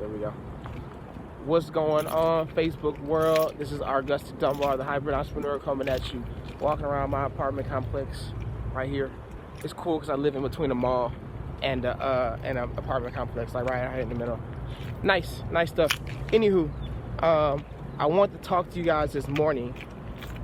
There we go. What's going on, Facebook world? This is Augustus Dunbar, the hybrid entrepreneur, coming at you, walking around my apartment complex right here. It's cool because I live in between a mall and an apartment complex, like right here in the middle. Nice stuff. Anywho, I want to talk to you guys this morning.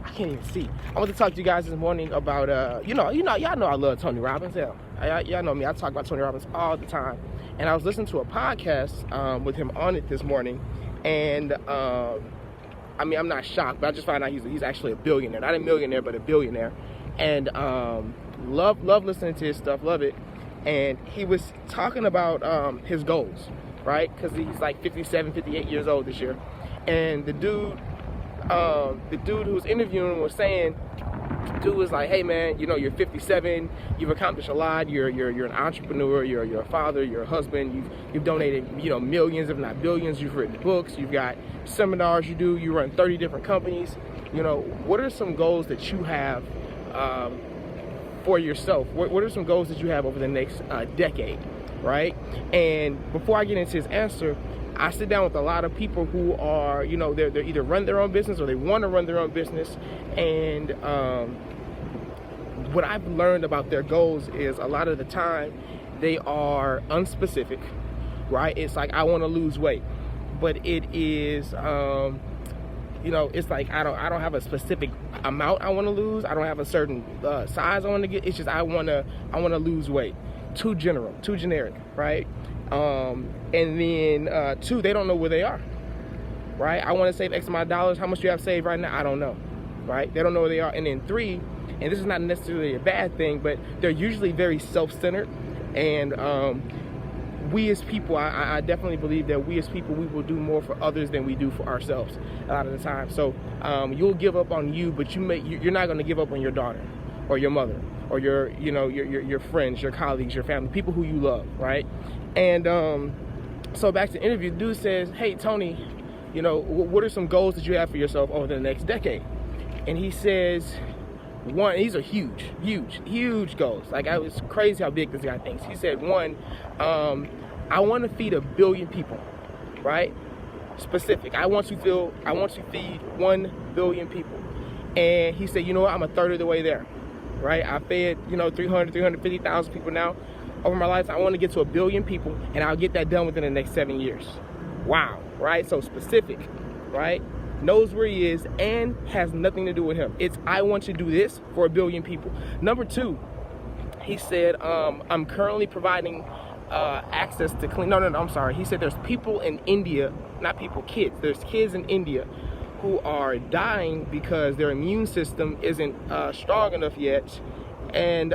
I can't even see. I want to talk to you guys this morning about y'all know I love Tony Robbins. Yeah, y'all know me. I talk about Tony Robbins all the time. And I was listening to a podcast with him on it this morning. And I mean, I'm not shocked, but I just found out he's actually a billionaire. Not a millionaire, but a billionaire. And love listening to his stuff, love it. And he was talking about his goals, right? Because he's like 57, 58 years old this year. And the dude who was interviewing him was saying, dude was like, hey man, you know, you're 57, you've accomplished a lot, you're an entrepreneur, you're a father, you're a husband, you've donated, you know, millions if not billions, you've written books, you've got seminars you run 30 different companies. You know, what are some goals that you have for yourself? What are some goals that you have over the next decade, right? And before I get into his answer, I sit down with a lot of people who are, you know, they're either run their own business or they want to run their own business. And what I've learned about their goals is a lot of the time they are unspecific, right? It's like, I want to lose weight, but it is, you know, it's like I don't have a specific amount I want to lose. I don't have a certain size I want to get. It's just I want to lose weight. Too general, too generic, right? And then 2, they don't know where they are, right? I want to save X amount of dollars. How much do you have saved right now? I don't know, right? They don't know where they are. And then 3, and this is not necessarily a bad thing, but they're usually very self-centered. And we as people, I definitely believe that we as people, we will do more for others than we do for ourselves a lot of the time. So you'll give up on you, but you're not going to give up on your daughter or your mother or your friends, your colleagues, your family, people who you love, right? And so back to the interview, the dude says, hey, Tony, you know, what are some goals that you have for yourself over the next decade? And he says, 1, these are huge goals. Like, I was crazy how big this guy thinks. He said, 1, I want to feed 1 billion people, right? Specific. I want to feed 1 billion people. And he said, you know what, I'm a third of the way there, right? I fed, you know, 350,000 people now. Over my life, I want to get to 1 billion people, and I'll get that done within the next 7 years. Wow, right? So specific, right? Knows where he is and has nothing to do with him. It's, I want to do this for 1 billion people. Number 2, he said, I'm currently providing access to clean. No, I'm sorry. He said there's people in India, not people, kids. There's kids in India who are dying because their immune system isn't strong enough yet, and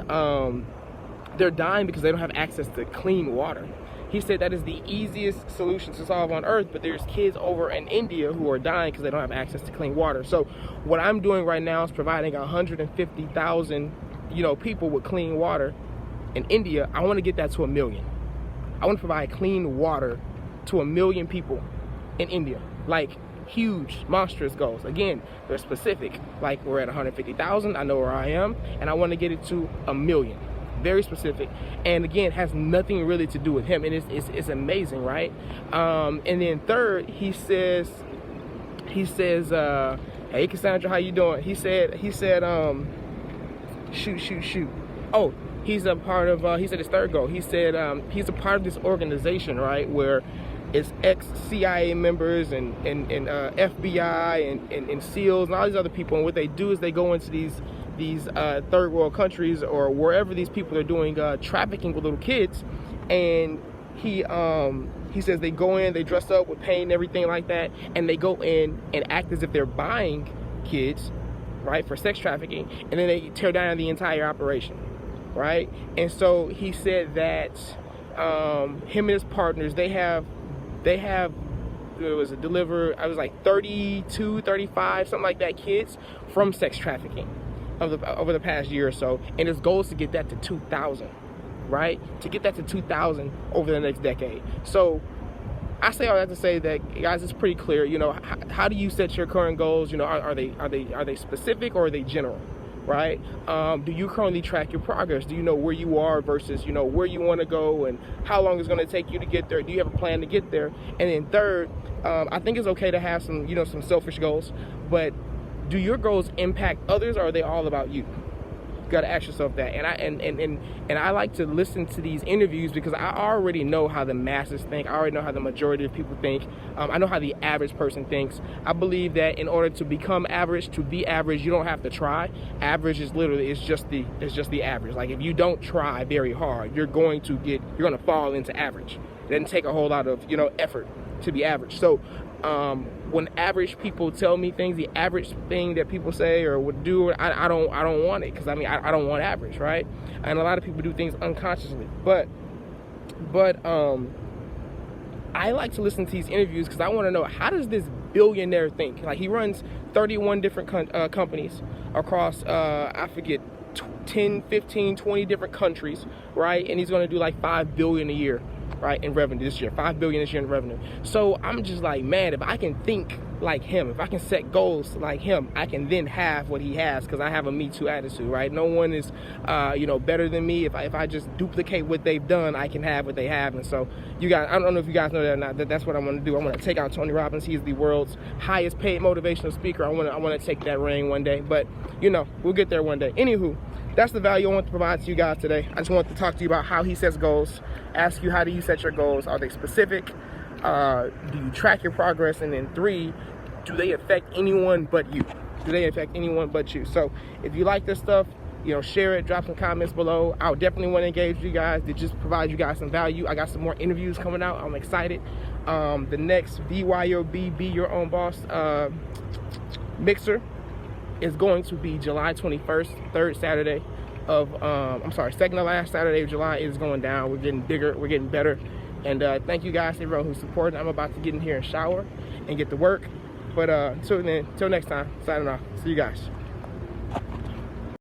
they're dying because they don't have access to clean water. He said that is the easiest solution to solve on earth, but there's kids over in India who are dying because they don't have access to clean water. So what I'm doing right now is providing 150,000, you know, people with clean water in India. I want to get that to 1 million. I want to provide clean water to 1 million people in India. Like, huge, monstrous goals. Again, they're specific. Like, we're at 150,000. I know where I am, and I want to get it to 1 million. Very specific, and again, has nothing really to do with him, and it's amazing, right? And then 3rd, he says, hey Cassandra, how you doing? He said, shoot. Oh, he's a part of. He said his 3rd goal. He said he's a part of this organization, right, where it's ex-CIA members and FBI and SEALs and all these other people, and what they do is they go into these third world countries or wherever these people are doing trafficking with little kids, and he says they go in, they dress up with paint and everything like that, and they go in and act as if they're buying kids, right, for sex trafficking, and then they tear down the entire operation, right? And so he said that him and his partners, they have it was I was like 32, 35, something like that, kids from sex trafficking over the past year or so, and his goal is to get that to 2,000, right? To get that to 2,000 over the next decade. So I say all that to say that, guys, it's pretty clear. You know, how do you set your current goals? You know, are they specific or are they general, right? Do you currently track your progress? Do you know where you are versus, you know, where you want to go and how long it's going to take you to get there? Do you have a plan to get there? And then third, I think it's okay to have some, you know, some selfish goals, but do your goals impact others, or are they all about you? You got to ask yourself that. And I like to listen to these interviews because I already know how the masses think. I already know how the majority of people think. I know how the average person thinks. I believe that in order to become average, to be average, you don't have to try. Average is literally, it's just the average. Like, if you don't try very hard, you're going to fall into average. It doesn't take a whole lot of, you know, effort to be average. So when average people tell me things, the average thing that people say or would do, I don't want it, because I mean, I don't want average, right? And a lot of people do things unconsciously, but I like to listen to these interviews because I want to know, how does this billionaire think? Like, he runs 31 different companies across I forget, 10, 15, 20 different countries, right? And he's going to do like $5 billion a year, right, in revenue this year, $5 billion this year in revenue. So I'm just like, man, if I can think like him, if I can set goals like him, I can then have what he has, because I have a Me Too attitude, right? No one is, you know, better than me. If I just duplicate what they've done, I can have what they have. And so you guys, I don't know if you guys know that or not, that's what I'm going to do. I'm going to take out Tony Robbins. He's the world's highest paid motivational speaker. I want to take that ring one day, but you know, we'll get there one day. Anywho, that's the value I want to provide to you guys today. I just want to talk to you about how he sets goals, ask you, how do you set your goals? Are they specific? Do you track your progress? And then 3, do they affect anyone but you? Do they affect anyone but you? So if you like this stuff, you know, share it, drop some comments below. I would definitely want to engage with you guys to just provide you guys some value. I got some more interviews coming out. I'm excited. The next BYOB, Be Your Own Boss mixer is going to be July 21st, third Saturday of, second to last Saturday of July. Is going down. We're getting bigger, we're getting better. And thank you guys, everyone who's supporting. I'm about to get in here and shower and get to work. But until next time, signing off. See you guys.